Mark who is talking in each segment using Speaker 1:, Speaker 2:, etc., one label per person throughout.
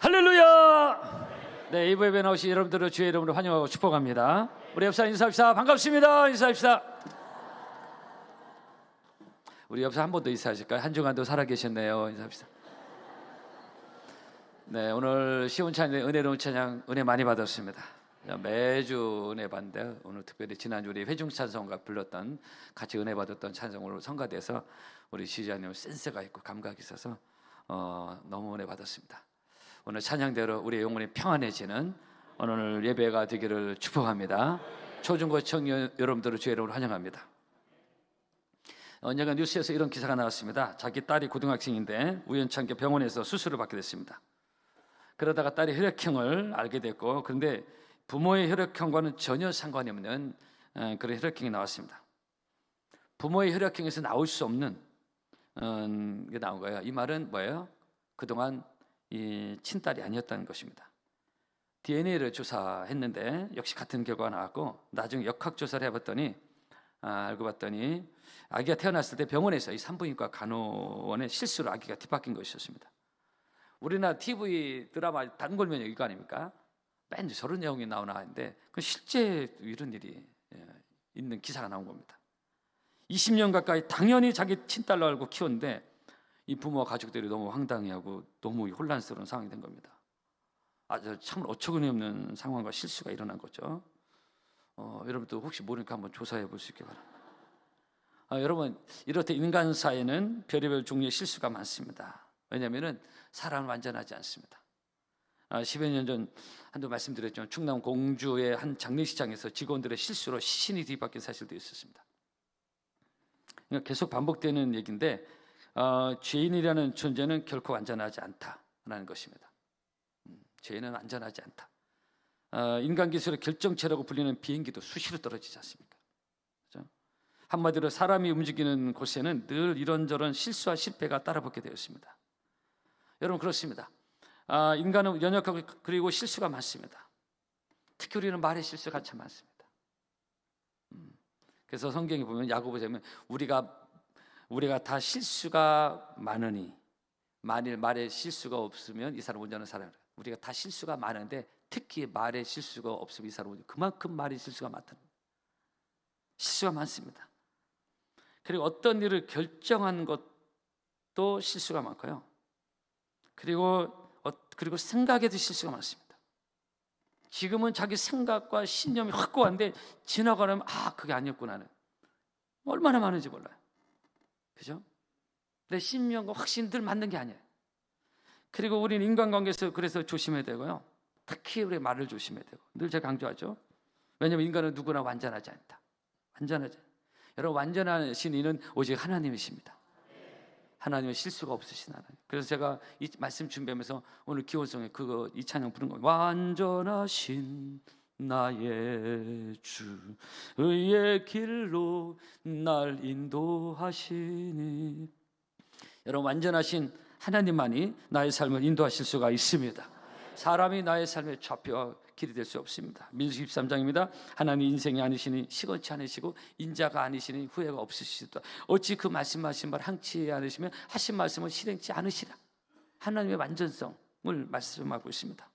Speaker 1: 할렐루야! 네, 이부 예배 나오신 여러분들을 주의 이름으로 환영하고 축복합니다. 우리 옆사 인사합시다. 반갑습니다. 인사합시다. 우리 옆사 한 번 더 인사하실까요? 한 주간도 살아계셨네요. 인사합시다. 네, 오늘 시온 찬양, 은혜로운 찬양, 은혜 많이 받았습니다. 매주 은혜 받는데 오늘 특별히 지난주 우리 회중 찬송가 불렀던, 같이 은혜 받았던 찬송으로 성가돼서 우리 지휘자님 센스가 있고 감각이 있어서 너무 은혜 받았습니다. 오늘 찬양대로 우리의 영혼이 평안해지는 오늘 예배가 되기를 축복합니다. 초중고청 여러분들을 주의 이름으로 환영합니다. 언젠가 뉴스에서 이런 기사가 나왔습니다. 자기 딸이 고등학생인데 우연찮게 병원에서 수술을 받게 됐습니다. 그러다가 딸이 혈액형을 알게 됐고, 그런데 부모의 혈액형과는 전혀 상관이 없는 그런 혈액형이 나왔습니다. 부모의 혈액형에서 나올 수 없는 게 나온 거예요. 이 말은 뭐예요? 그동안 이 친딸이 아니었다는 것입니다. DNA를 조사했는데 역시 같은 결과가 나왔고, 나중에 역학조사를 해봤더니 알고 봤더니 아기가 태어났을 때 병원에서 이 산부인과 간호원의 실수로 아기가 뒤바뀐 것이었습니다. 우리나라 TV 드라마 단골면역 이거 아닙니까? 맨 저런 내용이 나오나 했는데 그 실제 이런 일이 있는 기사가 나온 겁니다. 20년 가까이 당연히 자기 친딸로 알고 키웠는데 이 부모와 가족들이 너무 황당해하고 너무 혼란스러운 상황이 된 겁니다. 참 어처구니 없는 상황과 실수가 일어난 거죠. 여러분도 혹시 모르니까 한번 조사해 볼 수 있게 바랍니다. 여러분, 이렇듯 인간사에는 별의별 종류의 실수가 많습니다. 왜냐하면 사람은 완전하지 않습니다. 10여 년 전 한두 말씀드렸지만 충남 공주의 한 장례식장에서 직원들의 실수로 시신이 뒤바뀐 사실도 있었습니다. 그러니까 계속 반복되는 얘기인데 죄인이라는 존재는 결코 완전하지 않다라는 것입니다. 죄인은 완전하지 않다. 인간 기술의 결정체라고 불리는 비행기도 수시로 떨어지지 않습니까? 그렇죠? 한마디로 사람이 움직이는 곳에는 늘 이런저런 실수와 실패가 따라붙게 되어 있습니다. 여러분, 그렇습니다. 인간은 연약하고 그리고 실수가 많습니다. 특히 우리는 말의 실수가 참 많습니다. 그래서 성경에 보면 야고보에 보면 우리가 다 실수가 많으니, 만일 말에 실수가 없으면 이 사람 온전한 사람이라. 우리가 다 실수가 많은데 특히 말에 실수가 없으면 이 사람은 그만큼 말에 실수가 많다는 거예요. 실수가 많습니다. 그리고 어떤 일을 결정한 것도 실수가 많고요. 그리고 생각에도 실수가 많습니다. 지금은 자기 생각과 신념이 확고한데 지나가려면 그게 아니었구나는 얼마나 많은지 몰라요. 그죠? 내 신념과 확신이 늘 맞는 게 아니에요. 그리고 우리는 인간관계에서 그래서 조심해야 되고요. 특히 우리 말을 조심해야 되고, 늘 제가 강조하죠. 왜냐하면 인간은 누구나 완전하지 않다. 완전하지 않다. 여러분, 완전하신 이는 오직 하나님이십니다. 하나님은 실수가 없으신 하나님. 그래서 제가 이 말씀 준비하면서 오늘 기원성에 이 찬양 부른 거예요. 완전하신 나의 주, 의의 길로 날 인도하시니. 여러분, 완전하신 하나님만이 나의 삶을 인도하실 수가 있습니다. 사람이 나의 삶의 좌표와 길이 될 수 없습니다. 민수기 13장입니다. 하나님 인생이 아니시니 시건치 않으시고 인자가 아니시니 후회가 없으시다. 어찌 그 말씀하신 말 항치 않으시면 하신 말씀을 실행치 않으시라. 하나님의 완전성을 말씀하고 있습니다.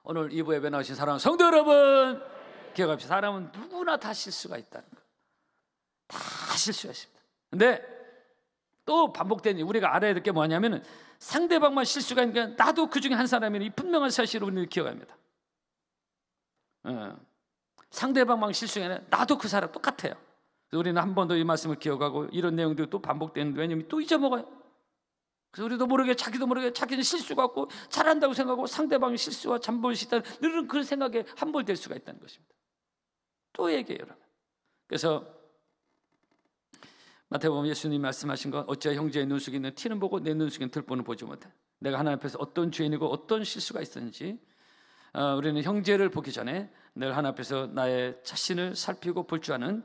Speaker 1: 오늘 2부 예배 나오신 사랑하는 성도 여러분, 기억합시다. 사람은 누구나 다 실수가 있다는 거. 다 실수가 있습니다. 근데 또 반복되는, 우리가 알아야 될 게 뭐냐면은 상대방만 실수가 있으니까 나도 그 중에 한 사람이니 이 분명한 사실을 우리는 기억합니다. 상대방만 실수가 아니라 나도 그 사람 똑같아요. 그래서 우리는 한 번 더 이 말씀을 기억하고 이런 내용들이 또 반복되는데, 왜냐면 또 잊어먹어요. 그래서 우리도 모르게, 자기도 모르게 자기는 실수가 없고 잘한다고 생각하고 상대방의 실수와 잠볼수 있다는 늘은 그런 생각에 함몰될 수가 있다는 것입니다. 또 얘기해요, 여러분. 그래서 마태복음 예수님이 말씀하신 것, 어찌하여 형제의 눈 속에 있는 티는 보고 내 눈 속에 있는 들보는 보지 못해. 내가 하나님 앞에서 어떤 죄인이고 어떤 실수가 있었는지 우리는 형제를 보기 전에 늘 하나님 앞에서 나의 자신을 살피고 볼 줄 아는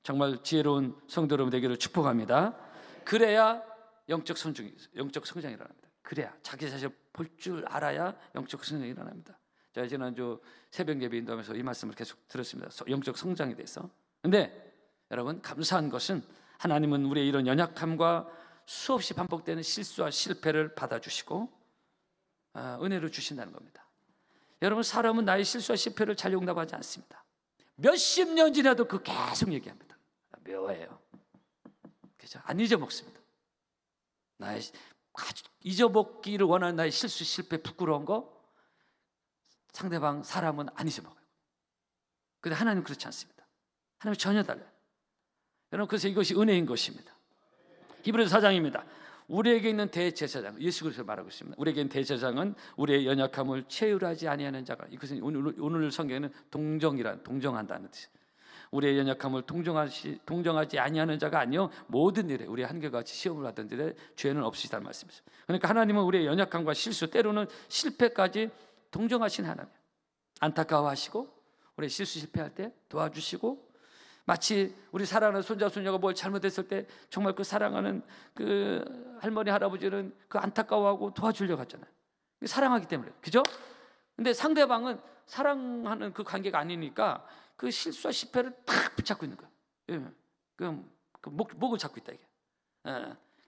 Speaker 1: 정말 지혜로운 성도 여러분 되기를 축복합니다. 그래야 영적 성장이 일어납니다. 그래야 자기 자신을 볼 줄 알아야 영적 성장이 일어납니다. 제가 지난주 새벽 예배 인도하면서 이 말씀을 계속 들었습니다. 영적 성장에 대해서. 근데 여러분, 감사한 것은 하나님은 우리의 이런 연약함과 수없이 반복되는 실수와 실패를 받아주시고 은혜를 주신다는 겁니다. 여러분, 사람은 나의 실수와 실패를 잘 용납하지 않습니다. 몇십 년 지나도 그 계속 얘기합니다. 묘해요. 그죠? 안 잊어먹습니다. 나의 잊어먹기를 원하는 나의 실수, 실패, 부끄러운 거 상대방 사람은 안 잊어먹어요. 그런데 하나님은 그렇지 않습니다. 하나님은 전혀 달라요. 여러분, 그래서 이것이 은혜인 것입니다. 히브리서 4장입니다. 우리에게 있는 대제사장, 예수 그리스도를 말하고 있습니다. 우리에게 있는 대제사장은 우리의 연약함을 체휼하지 아니하는 자가, 이것은 오늘 성경에는 동정한다는 뜻이에요. 우리의 연약함을 동정하지 아니하는 자가 아니요 모든 일에 우리 한결같이 시험을 받던 일에 죄는 없으시다는 말씀이죠. 그러니까 하나님은 우리의 연약함과 실수, 때로는 실패까지 동정하신 하나님, 안타까워하시고 우리 실수 실패할 때 도와주시고, 마치 우리 사랑하는 손자 손녀가 뭘 잘못했을 때 정말 그 사랑하는 그 할머니 할아버지는 그 안타까워하고 도와주려고 하잖아요. 사랑하기 때문에, 그죠? 근데 상대방은 사랑하는 그 관계가 아니니까 그 실수와 실패를 탁 붙잡고 있는 거예요. 그 목을 잡고 있다 이게.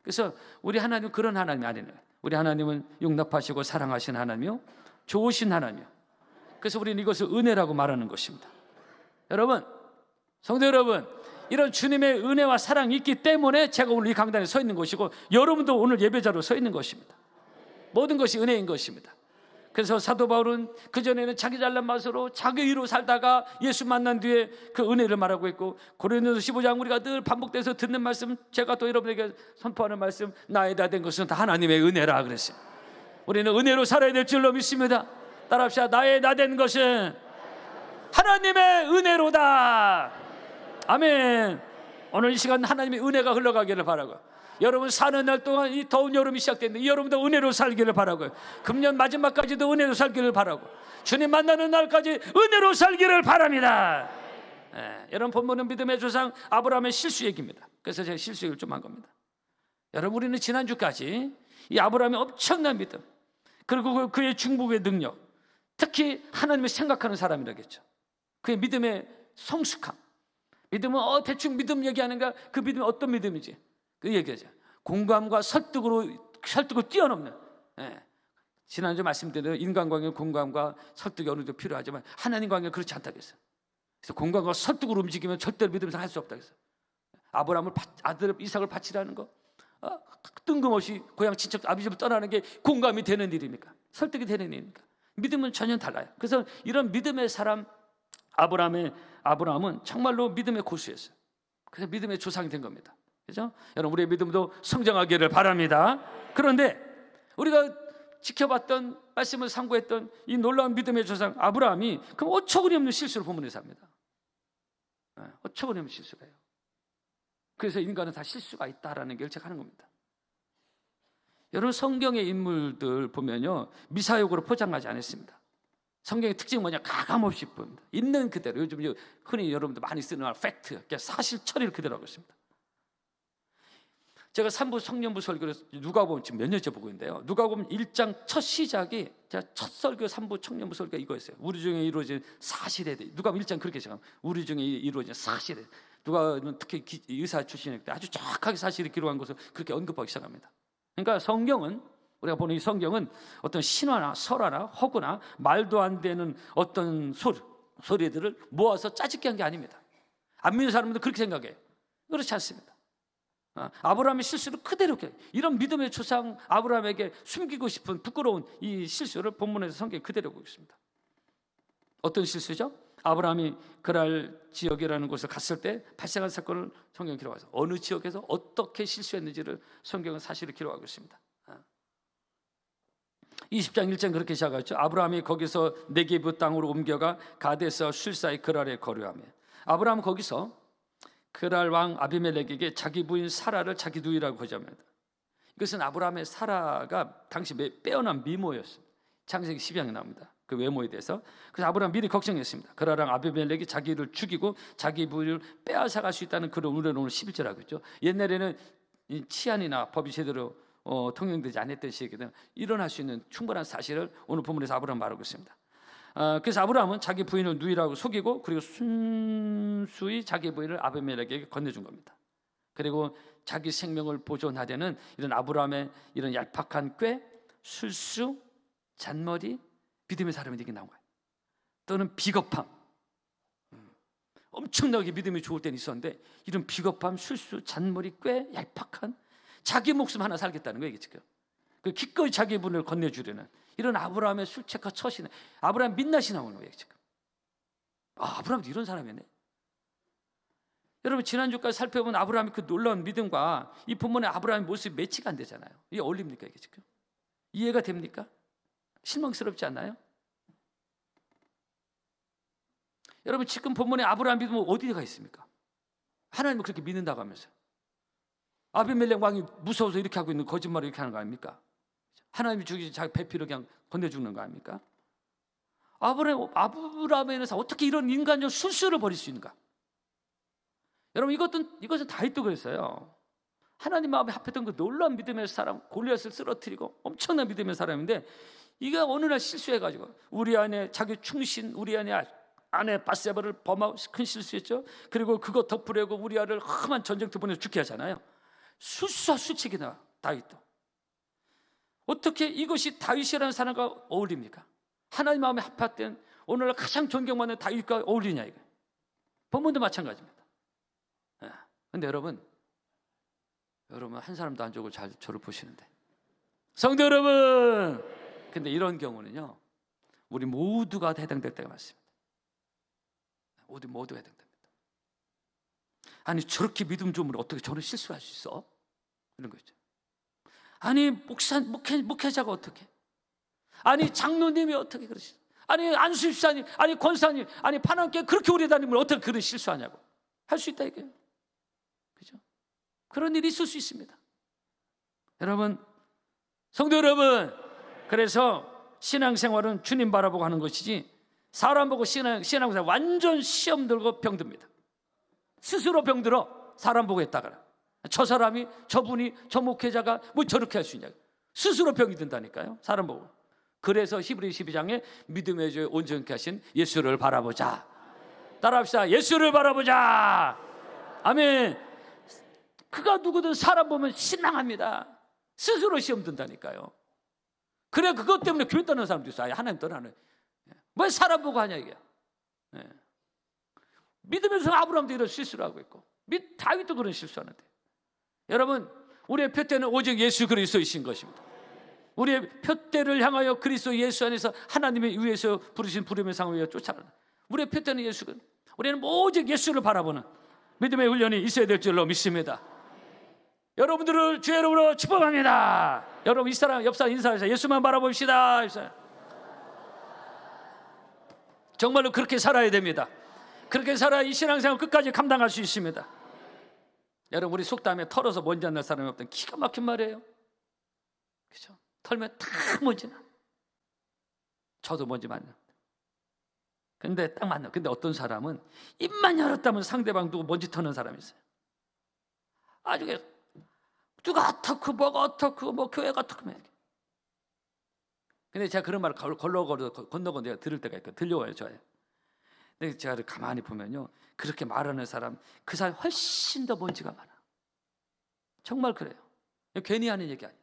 Speaker 1: 그래서 우리 하나님은 그런 하나님이 아니에요. 우리 하나님은 용납하시고 사랑하시는 하나님이요, 좋으신 하나님이요. 그래서 우리는 이것을 은혜라고 말하는 것입니다. 여러분, 성도 여러분, 이런 주님의 은혜와 사랑이 있기 때문에 제가 오늘 이 강단에 서 있는 것이고, 여러분도 오늘 예배자로 서 있는 것입니다. 모든 것이 은혜인 것입니다. 그래서 사도 바울은 그전에는 자기 잘난 맛으로 자기 의로 살다가 예수 만난 뒤에 그 은혜를 말하고 있고, 고린도서 15장 우리가 늘 반복돼서 듣는 말씀, 제가 또 여러분에게 선포하는 말씀, 나의 다 된 것은 다 하나님의 은혜라 그랬어요. 우리는 은혜로 살아야 될 줄로 믿습니다. 따라합시다. 나의 다 된 것은 하나님의 은혜로다. 아멘. 오늘 이 시간 하나님의 은혜가 흘러가기를 바라고, 여러분 사는 날 동안 이 더운 여름이 시작됐는데 여러분도 은혜로 살기를 바라고요. 금년 마지막까지도 은혜로 살기를 바라고, 주님 만나는 날까지 은혜로 살기를 바랍니다. 여러분, 본문은 믿음의 조상 아브라함의 실수 얘기입니다. 그래서 제가 실수 얘기를 좀 한 겁니다. 여러분, 우리는 지난주까지 이 아브라함의 엄청난 믿음, 그리고 그의 중보의 능력, 특히 하나님을 생각하는 사람이라겠죠. 그의 믿음의 성숙함, 믿음은 대충 믿음 얘기하는가, 그 믿음이 어떤 믿음이지 그 얘기하죠. 공감과 설득을 뛰어넘는. 지난주 말씀드린 대로 인간관계 공감과 설득이 어느 정도 필요하지만 하나님 관계는 그렇지 않다고 했어요. 그래서 공감과 설득으로 움직이면 절대로 믿음에서 할 수 없다고 했어요. 아브라함을 아들 이삭을 바치라는 거, 뜬금없이 고향 친척 아비 집을 떠나는 게 공감이 되는 일입니까? 설득이 되는 일입니까? 믿음은 전혀 달라요. 그래서 이런 믿음의 사람 아브라함은 정말로 믿음의 고수였어요. 그래서 믿음의 조상이 된 겁니다. 그죠? 여러분, 우리의 믿음도 성장하기를 바랍니다. 그런데 우리가 지켜봤던 말씀을 상고했던 이 놀라운 믿음의 조상 아브라함이 그럼 어처구니 없는 실수를 본문에서 합니다. 어처구니 없는 실수를 해요. 그래서 인간은 다 실수가 있다라는 걸 제가 하는 겁니다. 여러분, 성경의 인물들 보면요, 미사역으로 포장하지 않았습니다. 성경의 특징이 뭐냐? 가감없이 봅니다. 있는 그대로. 요즘 흔히 여러분들 많이 쓰는 말 팩트, 사실 처리를 그대로 하고 있습니다. 제가 3부 성령부 설교를 누가복음 지금 몇 년째 보고 있는데요, 누가복음 1장 첫 시작이, 제가 첫 설교 3부 성령부 설교가 이거였어요. 우리 중에 이루어진 사실에 대해. 누가복음 1장 그렇게 시작합니다. 우리 중에 이루어진 사실에. 누가는 특히 의사 출신이기 때문에 아주 정확하게 사실을 기록한 것을 그렇게 언급하기 시작합니다. 그러니까 성경은, 우리가 보는 이 성경은 어떤 신화나 설화나 허구나 말도 안 되는 어떤 소리들을 모아서 짜집게 한 게 아닙니다. 안 믿는 사람들은 그렇게 생각해요. 그렇지 않습니다. 아브라함의 실수를 그대로, 이런 믿음의 조상 아브라함에게 숨기고 싶은 부끄러운 이 실수를 본문에서 성경이 그대로 보고 있습니다. 어떤 실수죠? 아브라함이 그랄 지역이라는 곳을 갔을 때 발생한 사건을 성경에 기록하죠. 어느 지역에서 어떻게 실수했는지를 성경은 사실을 기록하고 있습니다. 20장 1장 그렇게 시작하죠. 아브라함이 거기서 네게브 땅으로 옮겨가 가데스와 술 사이 그랄에 거류하며, 아브라함은 거기서 그랄 왕 아비멜렉에게 자기 부인 사라를 자기 누이라고 거절합니다. 이것은 아브라함의 사라가 당시 빼어난 미모였습니다. 창세기 12장에 나옵니다. 그 외모에 대해서. 그래서 아브라함 미리 걱정했습니다. 그랄 왕 아비멜렉이 자기를 죽이고 자기 부인을 빼앗아갈 수 있다는 그런 우려는 오늘 11절하고 있죠. 옛날에는 치안이나 법이 제대로 통용되지 않았던 시기에는 일어날 수 있는 충분한 사실을 오늘 본문에서 아브라함 말하고 있습니다. 그래서 아브라함은 자기 부인을 누이라고 속이고, 그리고 순수히 자기 부인을 아비멜렉에게 건네준 겁니다. 그리고 자기 생명을 보존하려는 이런 아브라함의 이런 얄팍한 꾀, 술수, 잔머리, 믿음의 사람이 되게 나온 거예요. 또는 비겁함. 엄청나게 믿음이 좋을 때는 있었는데 이런 비겁함, 술수, 잔머리, 꾀, 얄팍한 자기 목숨 하나 살겠다는 거예요, 이게 지금. 그 기꺼이 자기 분을 건네주려는 이런 아브라함의 술책과 처신, 아브라함 민낯이 나오는 거예요, 지금. 아브라함도 이런 사람이네. 여러분, 지난주까지 살펴본 아브라함의 그 놀라운 믿음과 이 본문의 아브라함의 모습이 매치가 안 되잖아요. 이게 어울립니까, 이게 지금? 이해가 됩니까? 실망스럽지 않나요? 여러분, 지금 본문의 아브라함 믿음은 어디가 있습니까? 하나님을 그렇게 믿는다고 하면서 아비멜렉 왕이 무서워서 이렇게 하고 있는 거짓말을 이렇게 하는 거 아닙니까? 하나님이 죽이지 자기 배피로 그냥 건네 죽는 거 아닙니까? 아브라함에 대해서 어떻게 이런 인간적 술수를 버릴 수 있는가? 여러분, 이것은 다윗도 그랬어요. 하나님 마음에 합했던 그 놀라운 믿음의 사람, 골리앗을 쓰러뜨리고 엄청난 믿음의 사람인데 이게 어느 날 실수해가지고 우리 안에 자기 충신, 우리 안에 아내 바세바를 범하고 큰 실수했죠. 그리고 그거 덮으려고 우리아를 험한 전쟁터 보내서 죽게 하잖아요. 술수와 술책이 나와, 다윗도. 어떻게 이것이 다윗이라는 사람과 어울립니까? 하나님 마음에 합했던 오늘날 가장 존경받는 다윗과 어울리냐, 이거. 본문도 마찬가지입니다. 근데 여러분 한 사람도 안 죽고 잘 저를 보시는데, 성도 여러분, 근데 이런 경우는요 우리 모두가 해당될 때가 많습니다. 모두가 해당됩니다. 아니, 저렇게 믿음 좋으면 어떻게 저런 실수할 수 있어? 이런 거죠. 아니, 목회자가 어떻게? 아니, 장로님이 어떻게 그러시죠? 아니, 안수집사님, 아니, 권사님, 아니, 파남교회 그렇게 오래 다니면 어떻게 그런 실수하냐고. 할 수 있다, 이게. 그죠? 그런 일이 있을 수 있습니다. 여러분, 성도 여러분, 그래서 신앙생활은 주님 바라보고 하는 것이지 사람 보고 신앙생활 완전 시험 들고 병듭니다. 스스로 병들어. 사람 보고 했다가 저 사람이, 저분이, 저 목회자가 뭐 저렇게 할 수 있냐. 스스로 병이 든다니까요, 사람 보고. 그래서 히브리 12장에 믿음의 주 온전케 하신 예수를 바라보자. 따라합시다. 예수를 바라보자. 아멘. 그가 누구든 사람 보면 실망합니다. 스스로 시험 든다니까요. 그래, 그것 때문에 교회 떠나는 사람도 있어요. 아예 하나님 떠나는. 왜 사람 보고 하냐, 이게. 믿으면서 아브라함도 이런 실수를 하고 있고 다윗도 그런 실수하는데, 여러분, 우리의 표대는 오직 예수 그리스도이신 것입니다. 우리의 표대를 향하여 그리스도 예수 안에서 하나님의 위에서 부르신 부름의 상을 위해 쫓아가는 우리의 표대는 예수는, 우리는 오직 예수를 바라보는 믿음의 훈련이 있어야 될 줄로 믿습니다. 여러분들을 주의 이름으로 축복합니다. 여러분, 이 사람 옆 사람 인사하세요. 예수만 바라봅시다. 정말로 그렇게 살아야 됩니다. 그렇게 살아야 이 신앙생활 끝까지 감당할 수 있습니다. 여러분, 우리 속담에 털어서 먼지 안 날 사람이 없던 기가 막힌 말이에요. 그렇죠? 털면 다 먼지 나. 저도 먼지 많이 납니다. 근데 딱 맞나. 근데 어떤 사람은 입만 열었다면 상대방 두고 먼지 터는 사람이 있어요. 아주 누가 어떻고 뭐가 어떻고 뭐 교회가 어떻고. 근데 제가 그런 말을 건너고 내가 들을 때가 있고 들려와요, 저에. 근데 제가 가만히 보면요, 그렇게 말하는 사람, 그 사람이 훨씬 더 먼지가 많아. 정말 그래요. 괜히 하는 얘기 아니에요.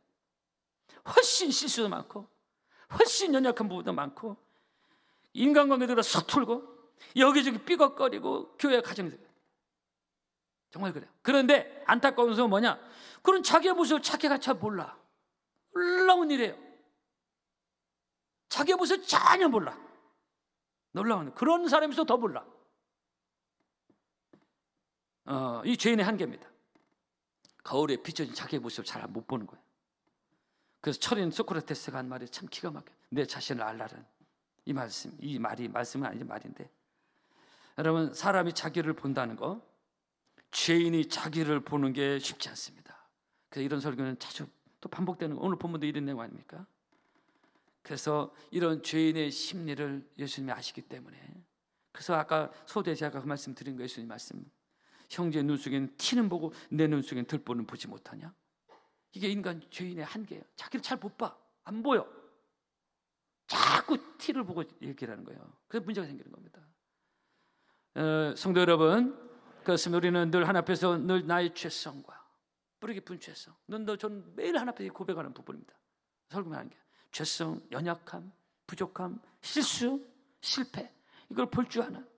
Speaker 1: 훨씬 실수도 많고 훨씬 연약한 부분도 많고 인간관계들과 서툴고 여기저기 삐걱거리고 교회 가정에서 정말 그래요. 그런데 안타까운 것은 뭐냐, 그런 자기의 모습을 자기가 잘 몰라. 놀라운 일이에요. 자기의 모습을 전혀 몰라. 놀라운, 그런 사람에서 더 몰라. 이 죄인의 한계입니다. 거울에 비춰진 자기의 모습을 잘 못 보는 거예요. 그래서 철인 소크라테스가 한 말이 참 기가 막혀요. 내 자신을 알라는 이 말씀은 아니지 말인데, 여러분, 사람이 자기를 본다는 거, 죄인이 자기를 보는 게 쉽지 않습니다. 그래서 이런 설교는 자주 또 반복되는 거, 오늘 본문도 이런 내용 아닙니까? 그래서 이런 죄인의 심리를 예수님이 아시기 때문에, 그래서 아까 소대 제가 그 말씀 드린 거, 예수님 말씀, 형제의 눈 속에는 티는 보고 내 눈 속에는 들보는 보지 못하냐? 이게 인간 죄인의 한계예요. 자기를 잘 못 봐, 안 보여. 자꾸 티를 보고 얘기를 하는 거예요. 그래서 문제가 생기는 겁니다. 성도 여러분, 그렇습니다. 우리는 늘 하나님 앞에서 늘 나의 죄성과 뿌리 깊은 죄성. 전 매일 하나님께 고백하는 부분입니다. 설교하는 게 죄성, 연약함, 부족함, 실수, 실패, 이걸 볼 줄 아는.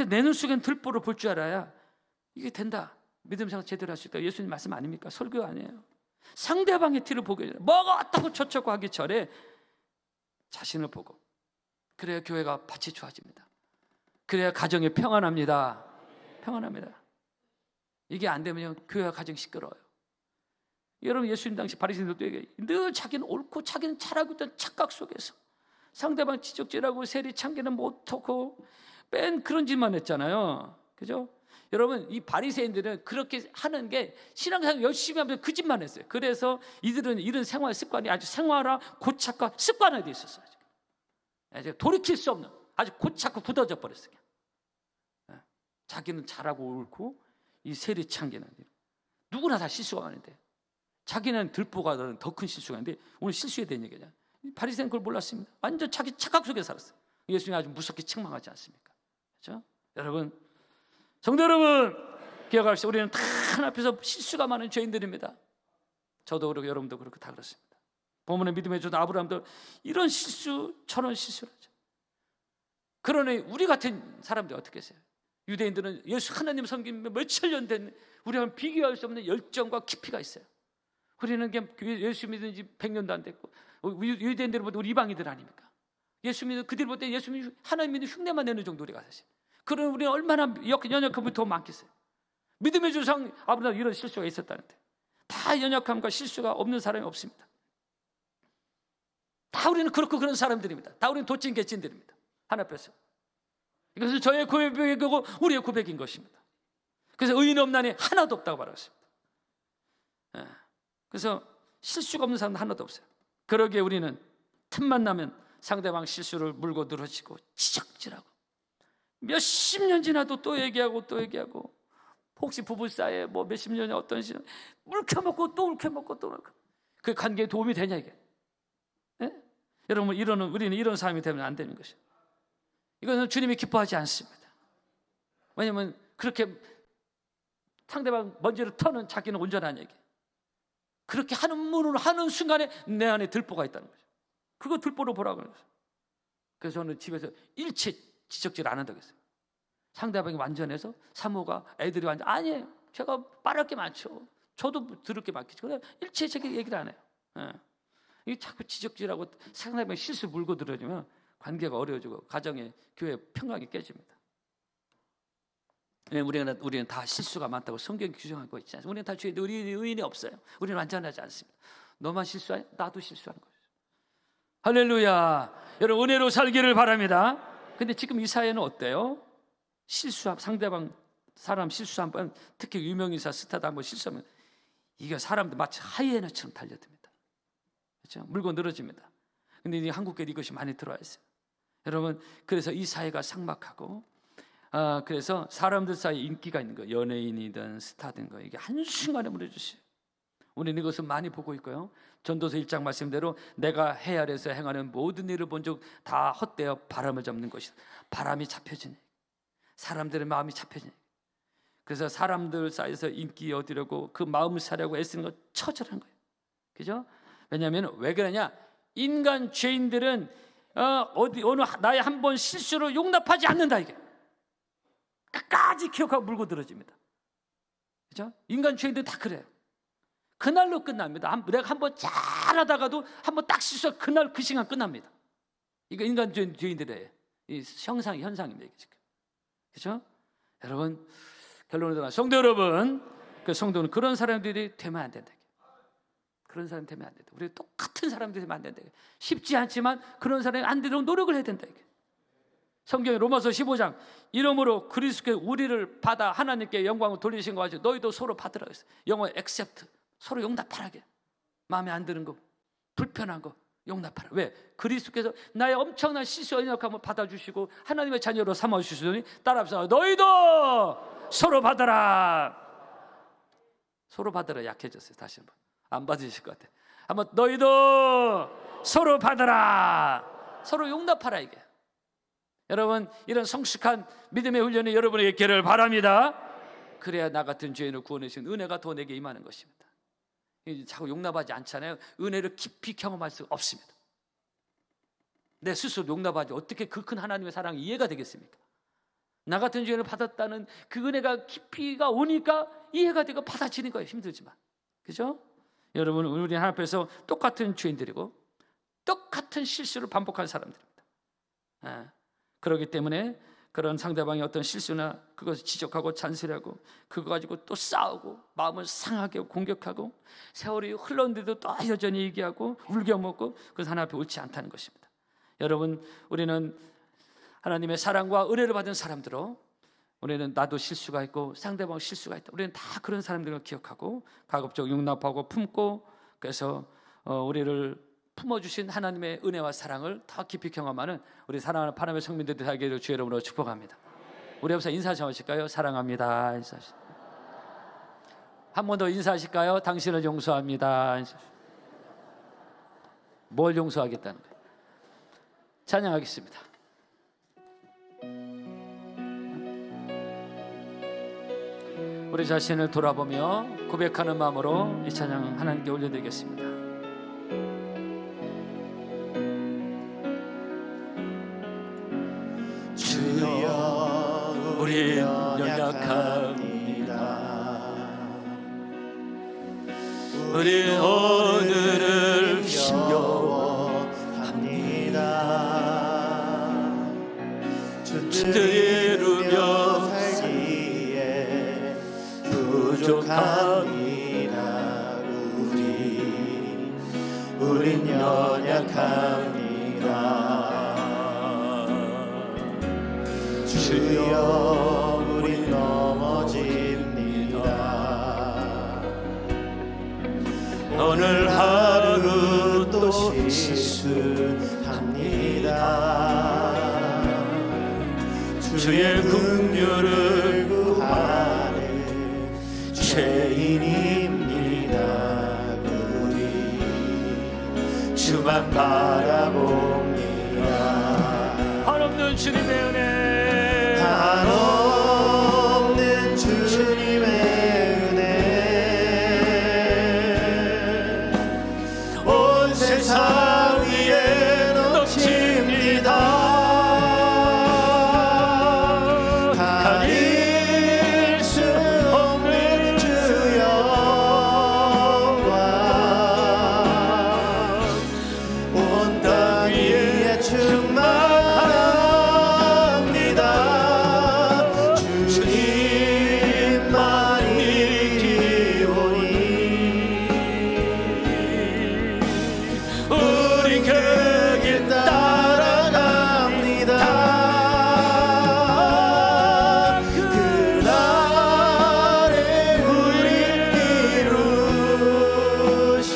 Speaker 1: 내 눈 속엔 들보로 볼 줄 알아야 이게 된다. 믿음 생활 제대로 할 수 있다. 예수님 말씀 아닙니까? 설교 아니에요. 상대방의 티를 보게 돼요. 뭐가 어떻고 저쩌고 하기 전에 자신을 보고, 그래야 교회가 밭이 좋아집니다. 그래야 가정이 평안합니다. 평안합니다. 이게 안 되면요, 교회와 가정이 시끄러워요. 여러분, 예수님 당시 바리새인들도 늘 자기는 옳고 자기는 잘하고 있던 착각 속에서 상대방 지적질하고 세리 참기는 못하고 뺀 그런 짓만 했잖아요. 그죠? 여러분, 이 바리새인들은 그렇게 하는 게 신앙생활 열심히 하면서 그 짓만 했어요. 그래서 이들은 이런 생활 습관이 아주 생활화, 고착화, 습관화되어 있었어요. 이제 돌이킬 수 없는, 아주 고착화 굳어져 버렸어요. 자기는 잘하고 옳고 이 세리 참기는, 누구나 다 실수가 많은데 자기는 들보가 더 큰 실수가 있는데 오늘 실수에 대한 얘기냐. 바리새인은 그걸 몰랐습니다. 완전 자기 착각 속에 살았어요. 예수님이 아주 무섭게 책망하지 않습니까? 그렇죠? 여러분, 성도 여러분, 기억합시다. 우리는 다 하나님 앞에서 실수가 많은 죄인들입니다. 저도 그렇고 여러분도 그렇고 다 그렇습니다. 본문의 믿음의 주 아브라함도 이런 실수, 저런 실수를 하죠. 그러니 우리 같은 사람들 어떻게 했어요? 유대인들은 예수 하나님 섬기면 몇천 년 된, 우리랑 비교할 수 없는 열정과 깊이가 있어요. 우리는 예수 믿은 지 100년도 안 됐고, 유대인들보다 우리 이방인들 아닙니까? 예수 믿는 그들보다 예수 믿는 하나님 믿는 흉내만 내는 정도 우리가 사실. 그럼 우리는 얼마나 연약함이 더 많겠어요? 믿음의 조상 아브라함 이런 실수가 있었다는데, 다 연약함과 실수가 없는 사람이 없습니다. 다 우리는 그렇고 그런 사람들입니다. 다 우리는 도찐 개찐들입니다. 하나 앞에서. 이것은 저의 고백이고 우리의 고백인 것입니다. 그래서 의인 없나니 하나도 없다고 말했습니다. 그래서 실수가 없는 사람은 하나도 없어요. 그러기에 우리는 틈만 나면 상대방 실수를 물고 늘어지고 지적질하고, 몇십 년 지나도 또 얘기하고 또 얘기하고, 혹시 부부 사이에 뭐 몇십 년에 어떤 시간 물켜먹고 또 울켜먹고 또 울켜, 그 관계에 도움이 되냐 이게? 네? 여러분, 우리는 이런 사람이 되면 안 되는 것이에요. 이거는 주님이 기뻐하지 않습니다. 왜냐하면 그렇게 상대방 먼지를 터는 자기는 온전한 얘기, 그렇게 하는 순간에 내 안에 들보가 있다는 거죠. 그거 들보로 보라고 그랬어요. 그래서 저는 집에서 일체 지적질 안 한다고 했어요. 상대방이 완전해서 사모가 애들이 완전, 아니에요, 제가 말할 게 많죠, 저도 들을 게 많겠죠. 그래 일체 제게 얘기를 안 해요. 이 자꾸 지적질하고 상대방이 실수 물고 들어주면 관계가 어려워지고 가정의 교회 평강이 깨집니다. 우리는 다 실수가 많다고 성경이 규정하고 있지 않습니까? 우리는 다 죄인데 우리 의인이 없어요. 우리는 완전하지 않습니다. 너만 실수해? 나도 실수하는 거예요. 할렐루야. 여러분, 은혜로 살기를 바랍니다. 근데 지금 이 사회는 어때요? 상대방 사람 실수한 번, 특히 유명인사 스타도 한번 실수하면 이게 사람들 마치 하이에나처럼 달려듭니다. 그렇죠? 물고 늘어집니다. 근데 이제 한국에 이것이 많이 들어와 있어요. 여러분, 그래서 이 사회가 삭막하고, 그래서 사람들 사이에 인기가 있는 거, 연예인이든 스타든 거, 이게 한순간에 무너졌어요. 우리는 이것을 많이 보고 있고요. 전도서 1장 말씀대로 내가 해 아래에서 행하는 모든 일을 본 적 다 헛되어 바람을 잡는 것이다. 바람이 잡혀지네. 사람들의 마음이 잡혀지네. 그래서 사람들 사이에서 인기 얻으려고 그 마음을 사려고 애쓰는 거 처절한 거예요. 그죠? 왜냐하면 왜 그러냐? 인간 죄인들은 어느 나의 한 번 실수를 용납하지 않는다, 이게. 끝까지 기억하고 물고 들어집니다. 그죠? 인간 죄인들은 다 그래요. 그날로 끝납니다. 내가 한 번 잘하다가도 한 번 딱 실수하면 그날 그 시간 끝납니다. 이거 인간 죄인들의 이 현상입니다, 지금. 그죠? 여러분, 결론으로 성도 여러분, 그 성도는 그런 사람들이 되면 안 된다. 그런 사람 되면 안 된다. 우리 똑같은 사람들이 되면 안 된다. 쉽지 않지만 그런 사람이 안 되도록 노력을 해야 된다. 성경의 로마서 15장, 이러므로 그리스도께 우리를 받아 하나님께 영광을 돌리신 것 같이 너희도 서로 받으라 했어요. 영어 accept, 서로 용납하라게. 마음에 안 드는 거, 불편한 거 용납하라. 왜? 그리스도께서 나의 엄청난 실수와 연약함을 받아주시고 하나님의 자녀로 삼아주시더니 따라합시다. 너희도 서로 받아라. 서로 받아라. 약해졌어요. 다시 한번. 안 받으실 것 같아요. 한번 너희도 서로 받아라. 서로 용납하라, 이게. 여러분, 이런 성숙한 믿음의 훈련이 여러분에게 있기를 바랍니다. 그래야 나 같은 죄인을 구원해 주신 은혜가 더 내게 임하는 것입니다. 자꾸 용납하지 않잖아요. 은혜를 깊이 경험할 수 없습니다. 내 스스로 용납하지 어떻게 그 큰 하나님의 사랑이 이해가 되겠습니까? 나 같은 죄인을 받았다는 그 은혜가 깊이가 오니까 이해가 되고 받아지는 거예요. 힘들지만, 그죠? 여러분, 우리 하나님 앞에서 똑같은 죄인들이고 똑같은 실수를 반복한 사람들입니다. 그렇기 때문에 그런 상대방의 어떤 실수나 그것을 지적하고 잔소리하고 그거 가지고 또 싸우고 마음을 상하게 하고 공격하고 세월이 흘렀는데도 또 여전히 얘기하고 울겨먹고, 그래서 하나님 앞에 옳지 않다는 것입니다. 여러분, 우리는 하나님의 사랑과 은혜를 받은 사람들로, 우리는 나도 실수가 있고 상대방 실수가 있다, 우리는 다 그런 사람들을 기억하고 가급적 용납하고 품고, 그래서 우리를 품어주신 하나님의 은혜와 사랑을 더 깊이 경험하는 우리 사랑하는 바람의 성민들 되게 주의 이름으로 축복합니다. 우리 옆에서 인사 좀 하실까요? 사랑합니다. 한 번 더 인사하실까요? 당신을 용서합니다. 뭘 용서하겠다는 거예요? 찬양하겠습니다. 우리 자신을 돌아보며 고백하는 마음으로 이 찬양 하나님께 올려드리겠습니다.
Speaker 2: 주여,
Speaker 1: 우린 연약합니다. 우린 오늘을 힘겨워합니다. 주를 이루며 살기에 부족합니다. 우린 연약합니다. 주여, 우린 넘어집니다. 오늘 하루 또 실수합니다. 주의 긍휼을 구하는 죄인입니다. 우리 주만 바라봅니다. 한없는 주님의 은혜, 한없는 주님의 은혜, 온 세상 위에 넘칩니다. 가릴 수 없는 주 영광, 온 땅 위에 충만합니다. 주님만 일기오니 우리 그 길 따라갑니다. 그날에 우리 이루신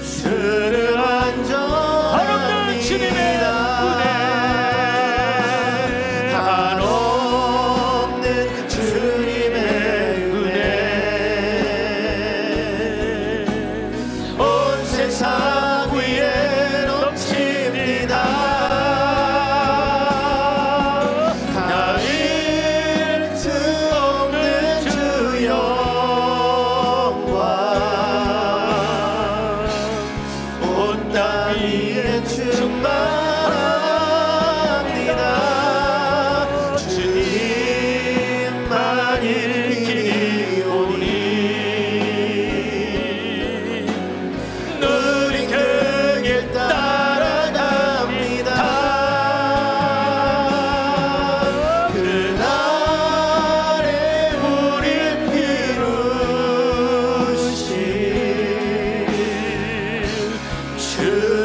Speaker 1: 주를 한없는 주님의 은혜, 한없는 주님의 은혜, 온 세상 위에 넘칩니다. 가릴 수 없는 주 영광, 온 땅 위에 충만합니다. 주님만 일기오니 우리 그 길 따라갑니다. 그날에 우릴 이루신 주